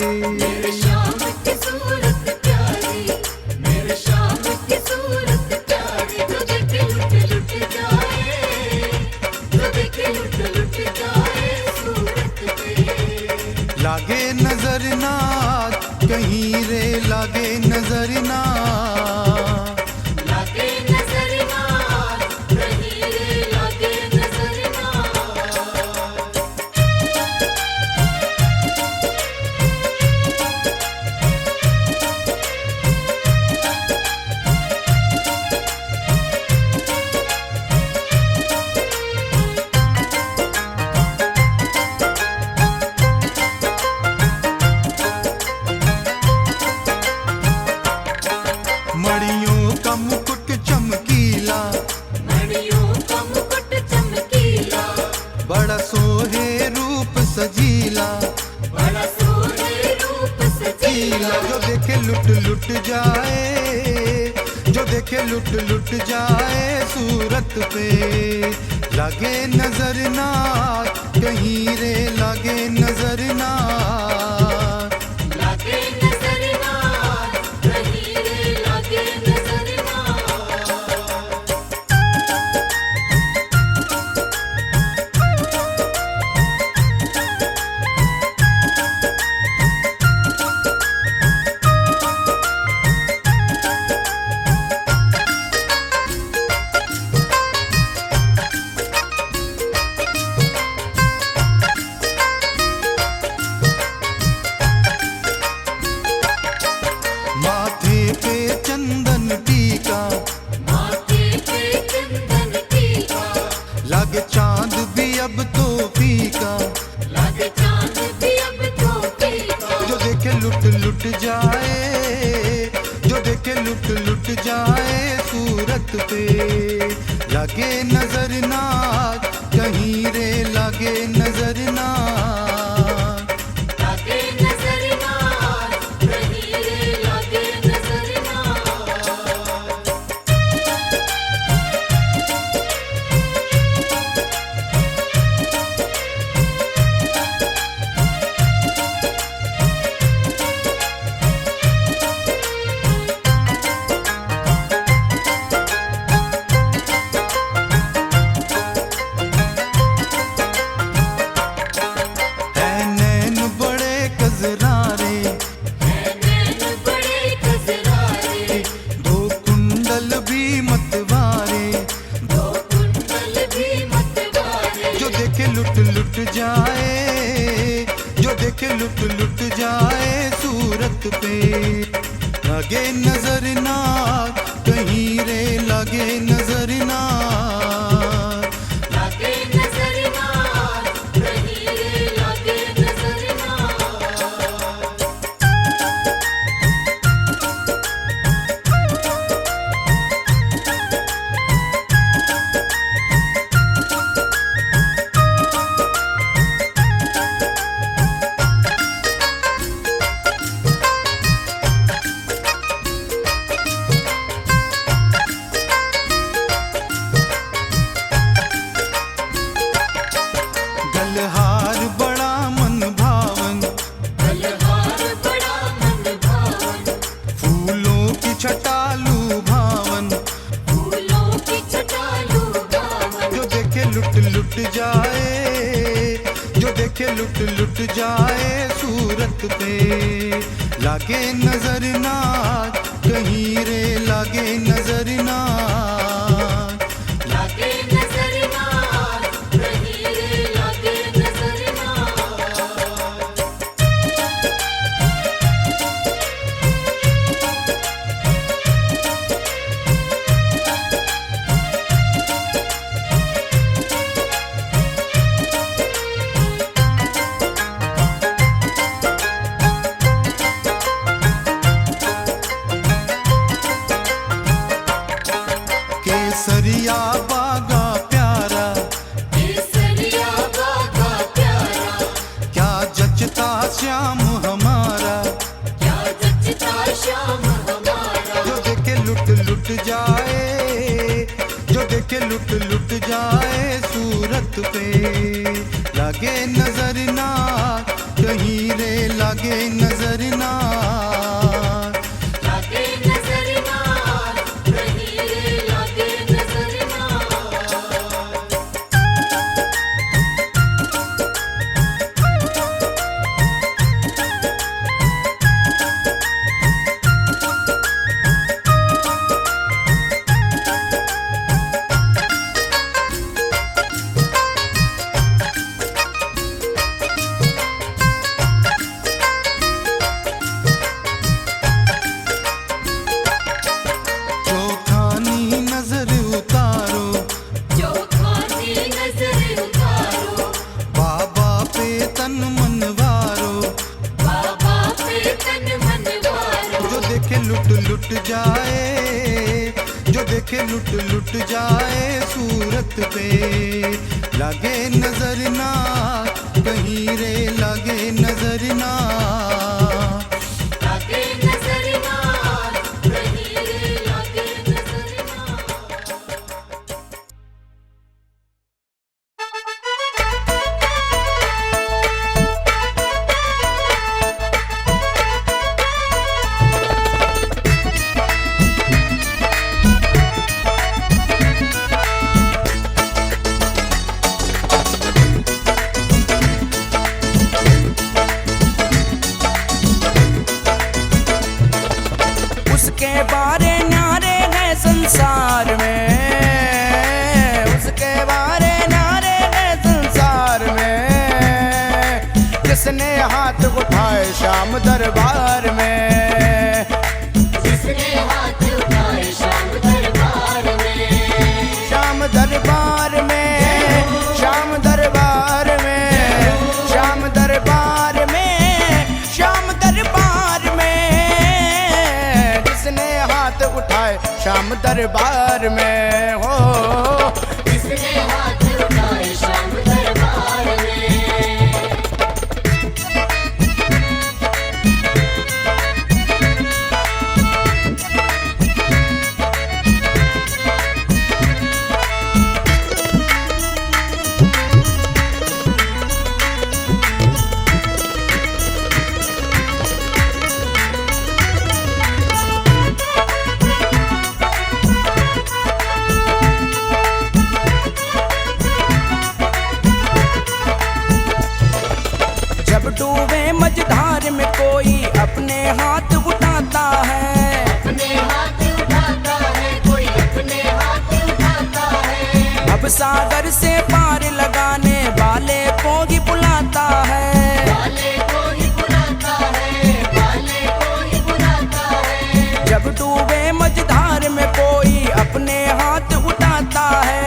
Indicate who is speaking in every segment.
Speaker 1: मेरे शाम की सूरत प्यारी, मेरे शाम की सूरत प्यारी, जो देखे लुट लुट जाए, जो देखे लुट लुट जाए सूरत पे।
Speaker 2: लागे नजर ना कहीं रे, लागे नजर ना,
Speaker 1: लागे नजर ना कहीं रे, लागे नजर ना।
Speaker 2: मड़ियों का मुकुट चमकीला,
Speaker 1: मणियों का मुकुट चमकीला,
Speaker 2: बड़ा सोहे रूप सजीला,
Speaker 1: बड़ा सोहे रूप सजीला,
Speaker 2: जो देखे लुट लुट जाए, जो देखे लुट लुट जाए सूरत पे। लागे नजर ना कहीं रे, लागे नजर ना,
Speaker 1: लागे नजर ना कहीं रे, लागे नजर ना।
Speaker 2: माथे पे चंदन टीका,
Speaker 1: माथे पे चंदन टीका,
Speaker 2: लागे चांद भी अब तो फीका,
Speaker 1: लागे चांद भी अब तो फीका,
Speaker 2: जो देखे लुट लुट जाए, जो देखे लुट लुट जाए सूरत पे। लागे नजर ना कहीं रे, लागे नजर ना,
Speaker 1: लागे नजर ना कहीं रे, लागे नजर ना।
Speaker 2: है नैन बड़े कजरारे,
Speaker 1: नैन बड़े कजरारे,
Speaker 2: दो कुंडल भी मतवारे,
Speaker 1: दो कुंडल भी मतवारे,
Speaker 2: जो देखे लुट लुट जाए, जो देखे लुट लुट जाए सूरत पे। लागे नजर ना कहीं रे, लागे नजर ना,
Speaker 1: लागे नजर ना कहीं रे, लागे नजर ना।
Speaker 2: गलहार बड़ा मन भावन,
Speaker 1: गलहार बड़ा मन भावन,
Speaker 2: फूलों की छटालू भावन,
Speaker 1: फूलों की छटालू भावन,
Speaker 2: जो देखे लुट लुट जाए, जो देखे लुट लुट जाए सूरत पे। लागे नजर ना कहीं रे, लागे नजर ना,
Speaker 1: लागे नजर ना कहीं रे, लागे नजर ना।
Speaker 2: केसरिया बागा प्यारा,
Speaker 1: केसरिया बागा प्यारा,
Speaker 2: क्या जचता श्याम हमारा,
Speaker 1: क्या जचता श्याम हमारा,
Speaker 2: जो देखे लुट लुट जाए, जो देखे लुट लुट जाए सूरत पे। लागे नजर ना कहीं रे लागे नजर ना
Speaker 1: लागे नजर ना कहीं रे लागे नजर ना
Speaker 2: जो खानी नजर उतारो
Speaker 1: जो खानी नजर उतारो
Speaker 2: बाबा पे तन मन वारो
Speaker 1: बाबा पे तन मन वारो
Speaker 2: जो देखे लुट लुट जाए जो देखे लुट जाए सूरत पे लागे नजर ना कहीं रे लागे नजर ना
Speaker 1: लागे नजर ना कहीं रे लागे नजर ना
Speaker 3: उसके बारे न्यारे हैं संसार में उसके बारे न्यारे हैं संसार में किसने हाथ उठाए शाम दरबार में
Speaker 1: जिसने हाथ उठाए शाम दरबार में
Speaker 3: शाम दरबार में शाम दरबार में शाम दरबार में शाम दरबार में जिसने हाथ उठाए शाम दरबार में हो
Speaker 1: जिसने हाथ उठाए शाम दरबार में
Speaker 3: जब डूबे मझधार में कोई अपने हाथ उठाता है
Speaker 1: अपने हाथ उठाता है कोई अपने हाथ उठाता है
Speaker 3: अब सागर से पार लगाने वाले को ही बुलाता है
Speaker 1: वाले को ही बुलाता है वाले को ही बुलाता है
Speaker 3: जब डूबे मझधार में कोई अपने हाथ उठाता है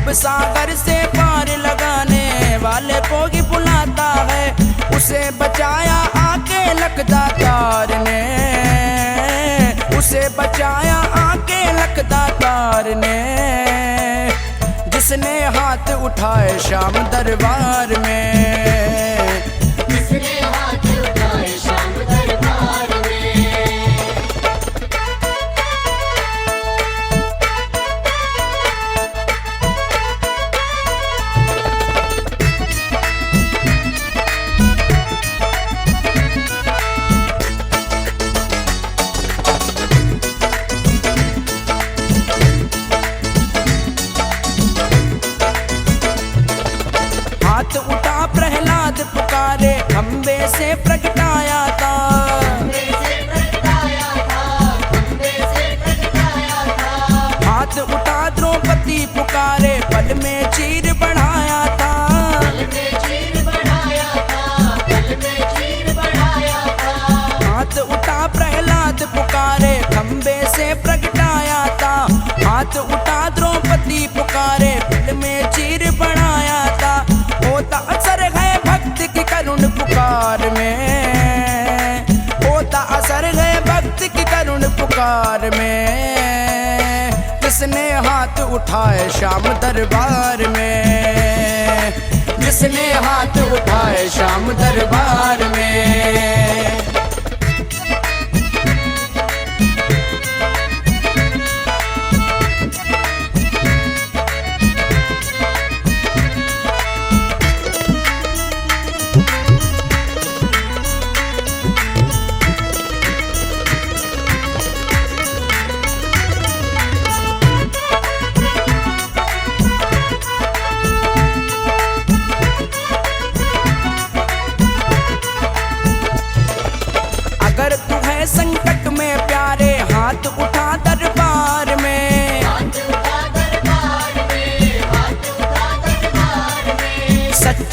Speaker 3: अब सागर से पार लगाने वाले को ही बुलाता है उसे बचाया आके लखदातार ने उसे बचाया आके लखदातार ने जिसने हाथ उठाए शाम दरबार में
Speaker 1: जिसने हाथ उठाए शाम दरबार में
Speaker 3: हाथ उठा प्रहलाद पुकारे खंबे से प्रगटाया था
Speaker 1: खंबे से प्रगटाया था खंबे से प्रगटाया था
Speaker 3: हाथ उठा द्रौपदी पुकारे पल में चीर बढ़ाया था
Speaker 1: पल में चीर बढ़ाया था पल में चीर बढ़ाया था
Speaker 3: हाथ उठा प्रहलाद पुकारे खंबे से प्रगटाया था हाथ उठा द्रौपदी पुकारे पल में चीर बढ़ाया था होता असर है भक्त की करुण पुकार में होता असर है भक्त की करुण पुकार में जिसने हाथ उठाए शाम दरबार में जिसने हाथ उठाए शाम दरबार में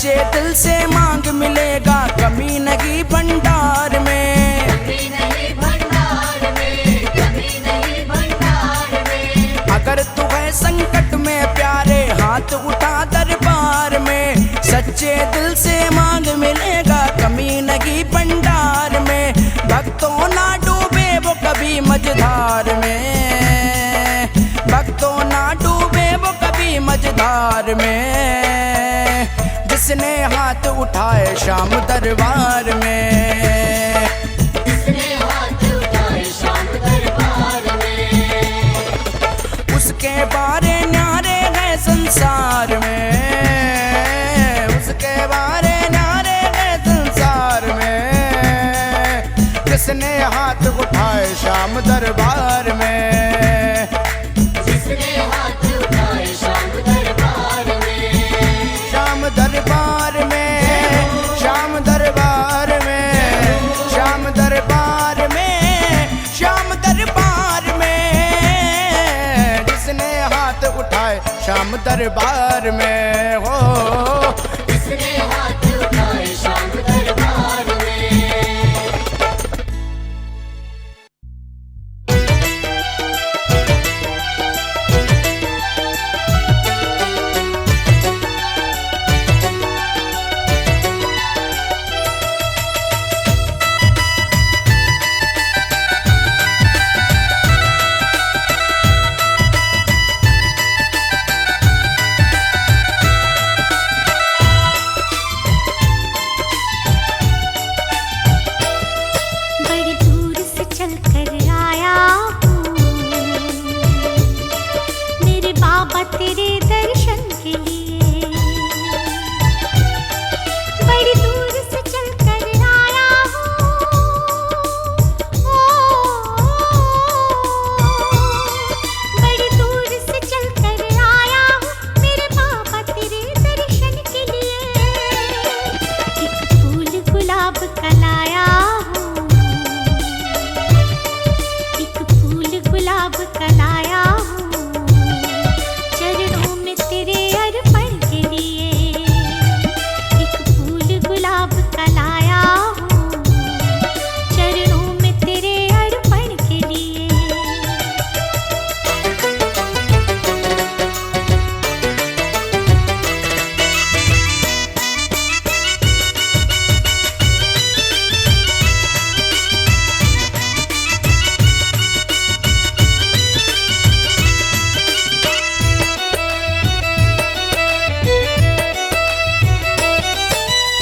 Speaker 3: सच्चे दिल से मांग मिलेगा, कमी नहीं भंडार में।
Speaker 1: कमी नहीं भंडार में, कमी नहीं भंडार में।
Speaker 3: अगर तू है संकट में प्यारे, हाथ उठा दरबार में। सच्चे दिल से मांग मिलेगा, कमी नहीं भंडार में। भक्तों ना डूबे वो कभी मझधार में, भक्तों ना डूबे वो कभी मझधार में। जिसने हाथ उठाए शाम दरबार में,
Speaker 1: जिसने हाथ उठाए शाम दरबार में।
Speaker 3: उसके बारे न्यारे है संसार में, उसके बारे न्यारे है संसार में। जिसने हाथ उठाए शाम दरबार में,
Speaker 1: जिसने हाथ उठाए शाम दरबार में।
Speaker 3: शाम दरबार में, शाम दरबार में, शाम दरबार में, शाम दरबार में। जिसने हाथ उठाए शाम दरबार में हो,
Speaker 1: जिसने हाथ उठाए शाम दरबार में।
Speaker 4: बड़ी दूर से चल कर आया हूँ मेरे बाबा तेरे दर्शन के लिए। बड़ी दूर से चल कर आया हूँ, बड़ी दूर से चल कर आया हूँ मेरे बाबा तेरे दर्शन के लिए। एक फूल गुलाब का लाया हूँ, एक फूल गुलाब का लाया हूँ चरणों में तेरे अर्पण के लिए। एक फूल गुलाब का लाया हूँ चरणों में तेरे अर्पण के लिए।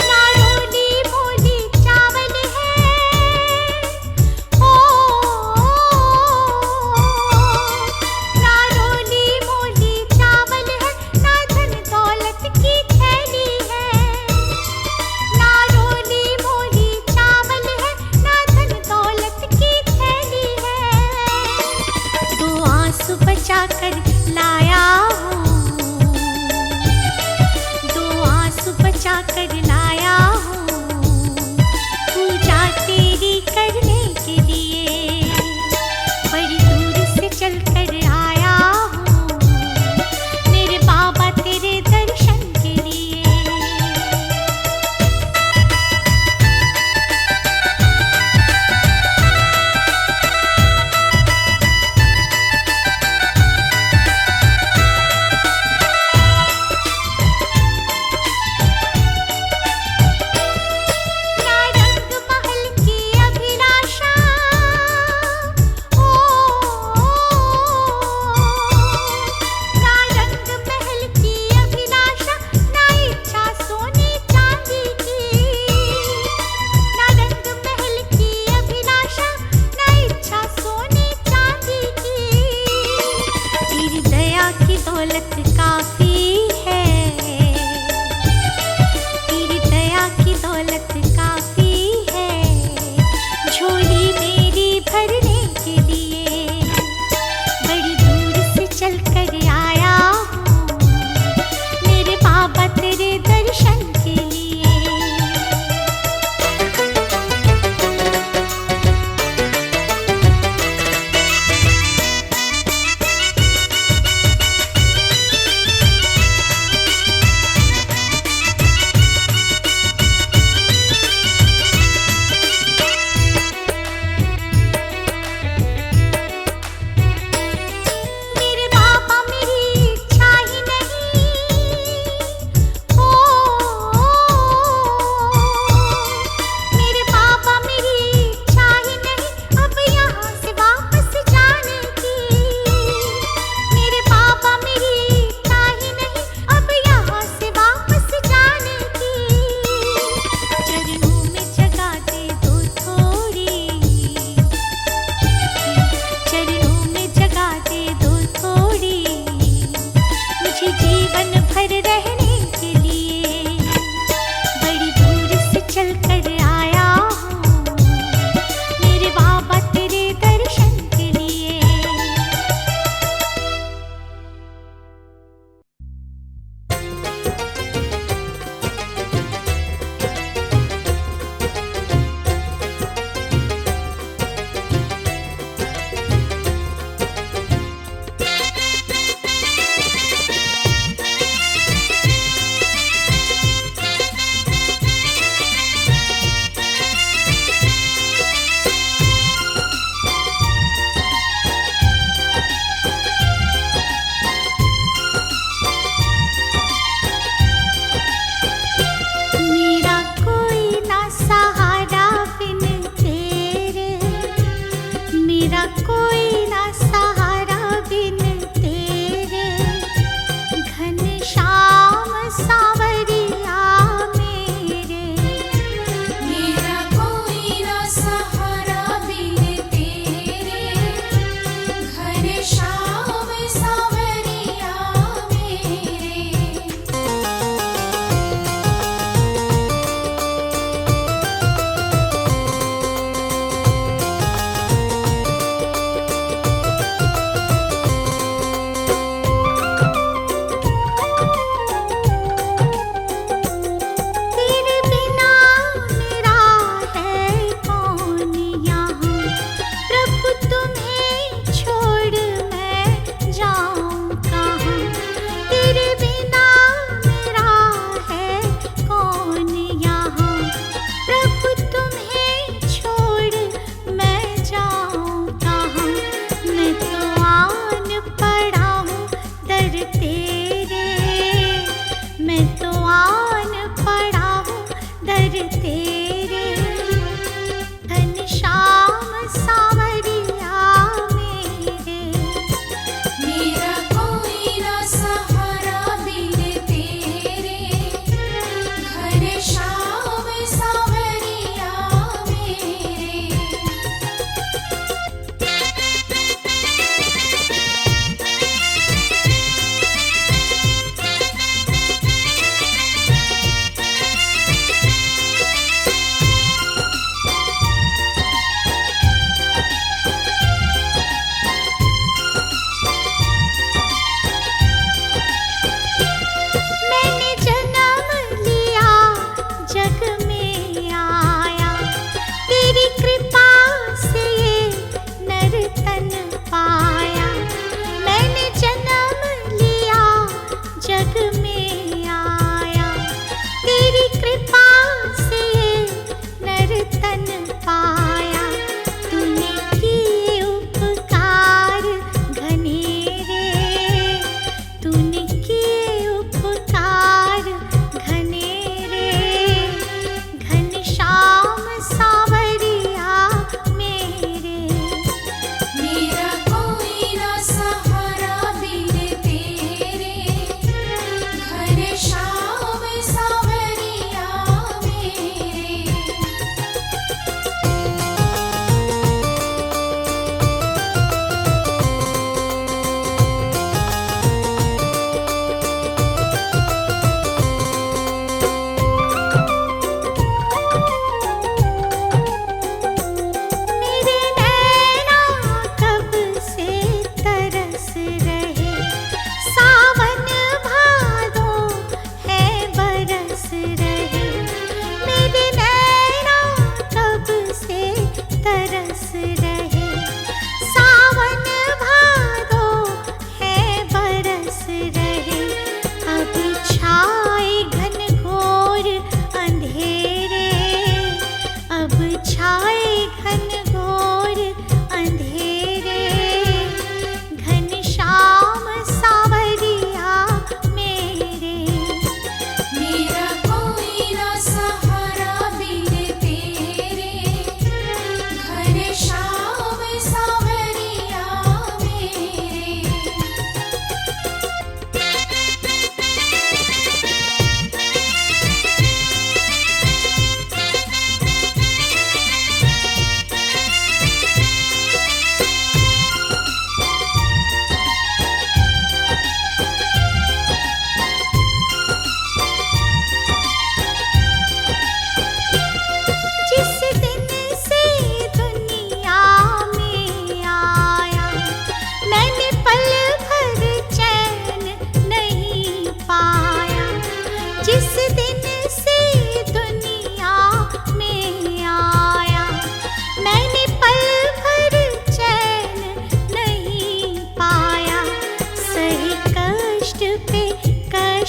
Speaker 4: नारोली मोली चावल है, नारोली मोली चावल है, ना धन दौलत की थैली है। नारोली मोली चावल है, ना धन दौलत की थैली है। दो आंसू बचा कर लाया हूँ, दो आंसू बचा कर लाया हूँ पूजा तेरी करने के लिए। बड़ी दूर से चल कर आया हूँ मेरे बाबा तेरे दर्शन के लिए। ना रंग महल की अभिलाषा, ना रंग महल की अभिलाषा, ना इच्छा सोने चांदी की। ना रंग महल की अभिलाषा, ना इच्छा सोने चांदी की। तेरी दया की दौलत काफी है, तेरी दया की दौलत काफी है झोली मेरी भरने के लिए। बड़ी दूर से चल कर आया हूँ मेरे बाबा तेरे दर्शन के लिए।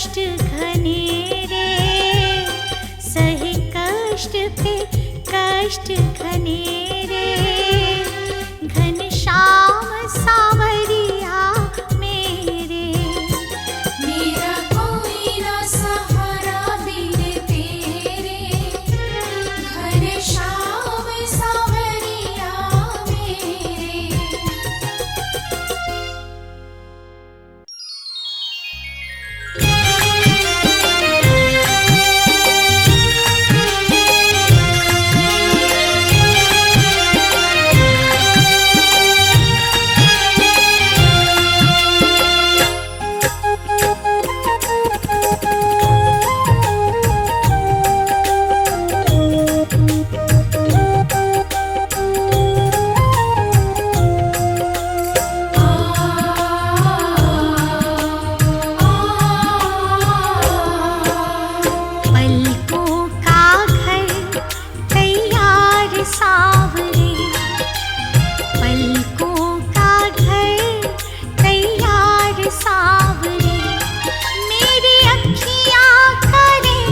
Speaker 4: कष्ट घनेरे, सहे कष्ट पे कष्ट घनेरे, घनश्याम सावरिया मेरे।
Speaker 1: मेरा कोई ना सहारा बिन तेरे, घनश्याम सावरिया मेरे।
Speaker 4: पलकों का घर तैयार सावरे, पलकों का घर तैयार सावरे, मेरी अखियाँ करें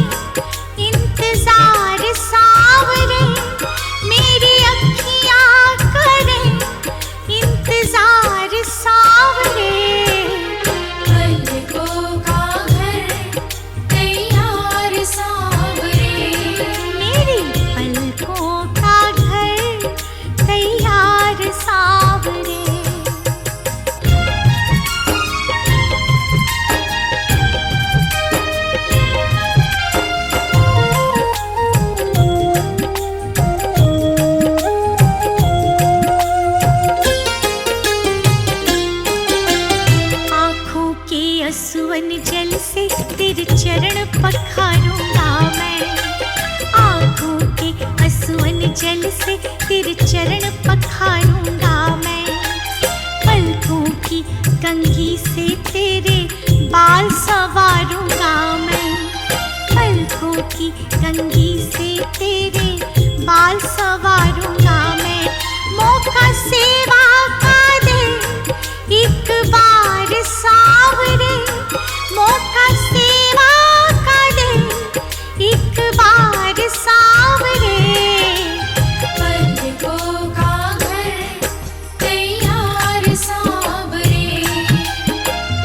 Speaker 4: इंतजार सावरे, मेरी अखियाँ करें इंतजार सावरे।
Speaker 1: पलकों का घर तैयार सावरे,
Speaker 4: मेरी पलकों का घर तैयार सावरे। आँखों के असुवन जल से तेरे चरण पखारूंगा मैं, आँखों के असुवन जल से तेरे चरण पखारूंगा मैं, पलकों की कंघी से तेरे बाल संवारूंगा मैं, पलकों की कंघी से तेरे बाल संवारूंगा मैं। मौका सेवा का दे एक बार सावरे, मौका सेवा का दे एक बार सावरे।
Speaker 1: पलकों का घर तैयार सावरे,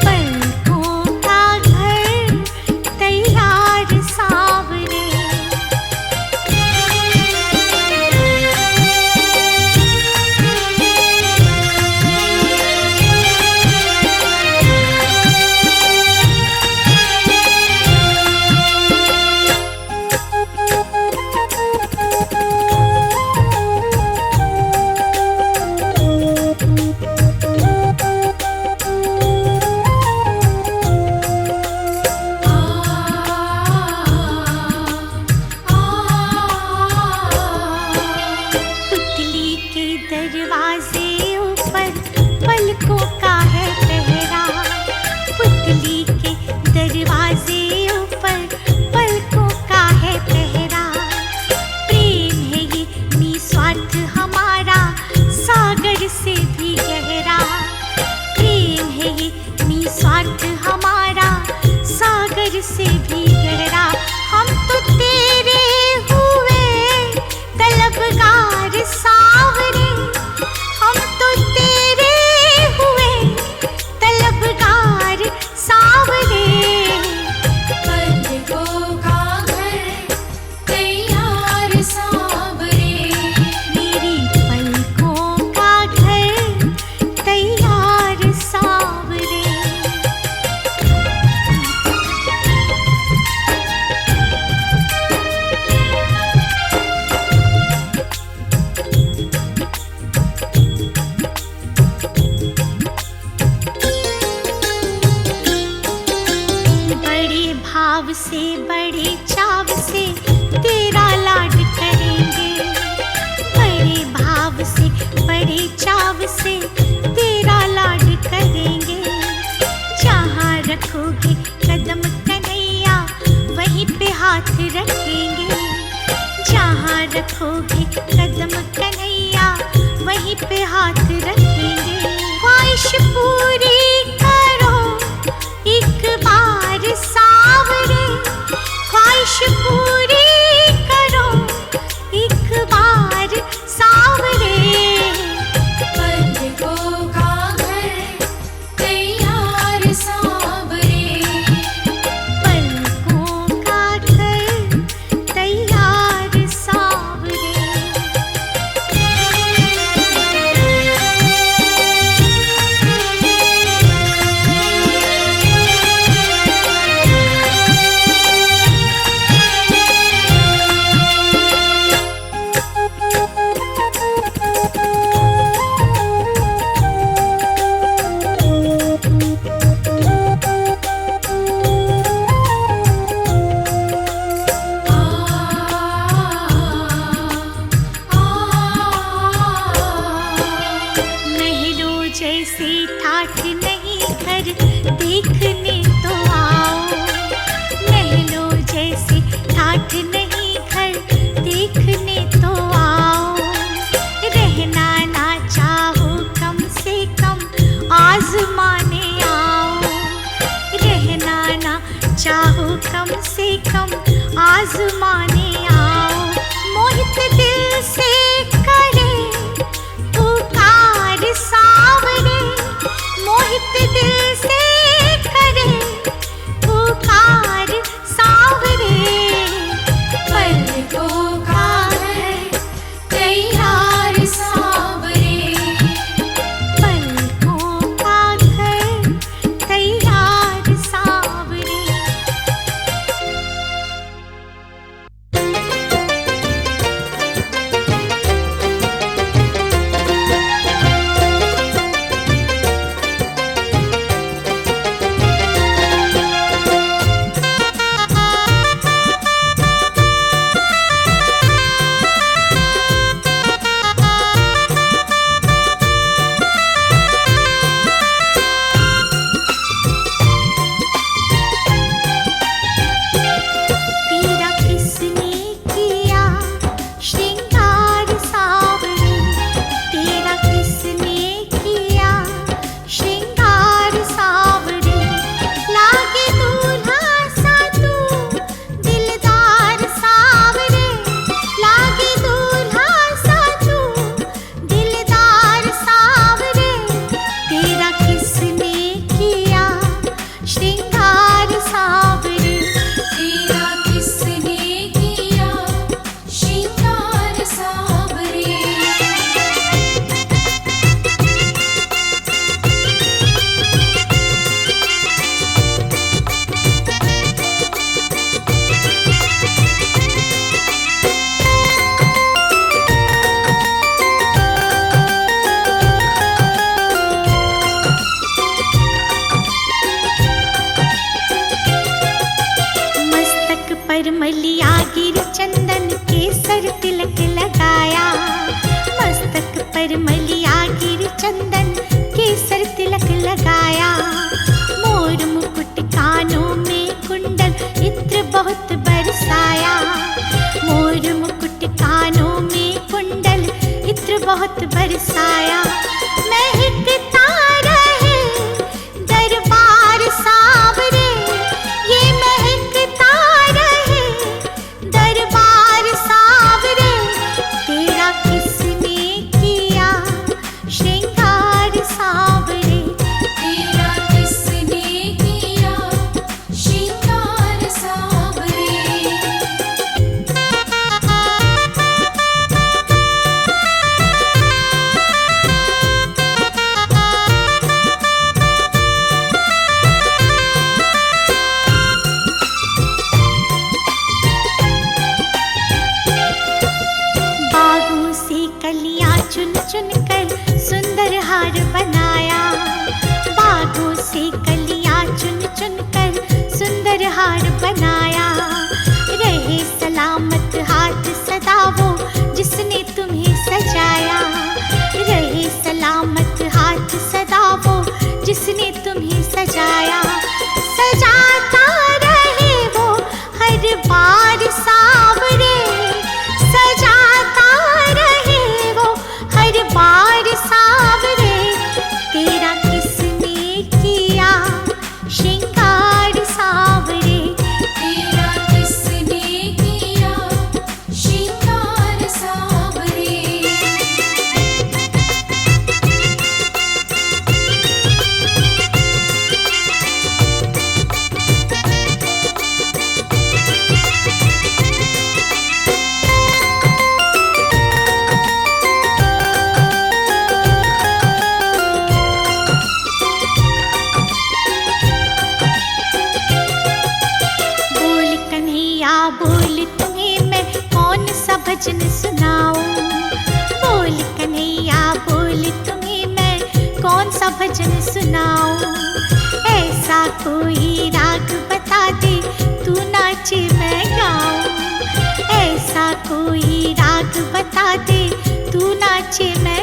Speaker 4: पलकों का घर तैयार सावरे। पुतली के दरवाजे ऊपर पलकों का है पहरा, पुतली के दरवाजे ऊपर पलकों का है पहरा। प्रेम है ये निस्वार्थ हमारा सागर से भी गहरा, प्रेम है ये निस्वार्थ हमारा सागर से भी गहरा। हम तो तेरे हुए तलबगार सावरे, हम तो तेरे हुए तलबगार सावरे।
Speaker 1: पलकों का घर तैयार सावरे,
Speaker 4: मेरी पलकों का घर तैयार सावरे। बड़े भाव से बड़े चाव से तेरा लाड करेंगे, बड़े भाव से बड़े चाव से तेरा लाड करेंगे। जहाँ रखोगे कदम कन्हैया वहीं पे हाथ रखेंगे, जहाँ रखोगे कदम कन्हैया वहीं पे हाथ रखेंगे। ख्वाहिश पूरी करो एक बार सा कम से कम आजमाने आओ, मोहित दिल से करे पुकार सावरे, मोहित दिल से करे पुकार सावरे।
Speaker 1: पलकों का है तैयार सावरे,
Speaker 4: पलकों का घर तैयार सावरे। तेरा किसने किया श्रृंगार सावरे, तेरा किसने किया श्रृंगार सावरे। लागे दूल्हा सा तू दिलदार सावरे, लागे दूल्हा सा तू दिलदार सावरे। तेरा किसने किया श्रृंगार सावरे,
Speaker 1: तेरा किसने किया श्रृंगार सावरे।
Speaker 4: मस्तक पर मलिया गिर चंदन केसर तिलक लगाया, मस्तक पर मलिया गिर चंदन केसर तिलक लगाया। मोर मुकुट कानों में कुंडल इत्र बहुत बरसाया, मोर मुकुट कानों में कुंडल इत्र बहुत बरसाया। महकता रहे दरबार सावरे, ये महकता रहे दरबार सावरे। तेरा किसने किया श्रृंगार सावरे,
Speaker 1: तेरा किसने किया श्रृंगार सावरे।
Speaker 4: बागों से कलियां चुन चुन कर सुंदर हार बनाया, बागों से कलियां चुन चुन कर सुंदर हार बनाया। रहे सलामत हाथ सदा वो जिसने तुम्हें सजाया, रहे सलामत हाथ सदा वो जिसने तुम्हें सजाया। सजाता रहे वो हर बार सावरे, सजाता रहे वो हर बार सावरे। तेरा किसने किया श्रृंगार सावरे,
Speaker 1: तेरा किसने किया श्रृंगार सावरे।
Speaker 4: बोल कन्हैया बोल तुम्हें मैं कौन सा भजन सुनाऊं, बोल कन्हैया बोल तुम्हें मैं कौन सा भजन सुनाऊं। ऐसा कोई राग बता दे तू नाचे मैं गाऊं, ऐसा कोई राग बता दे तू नाचे मैं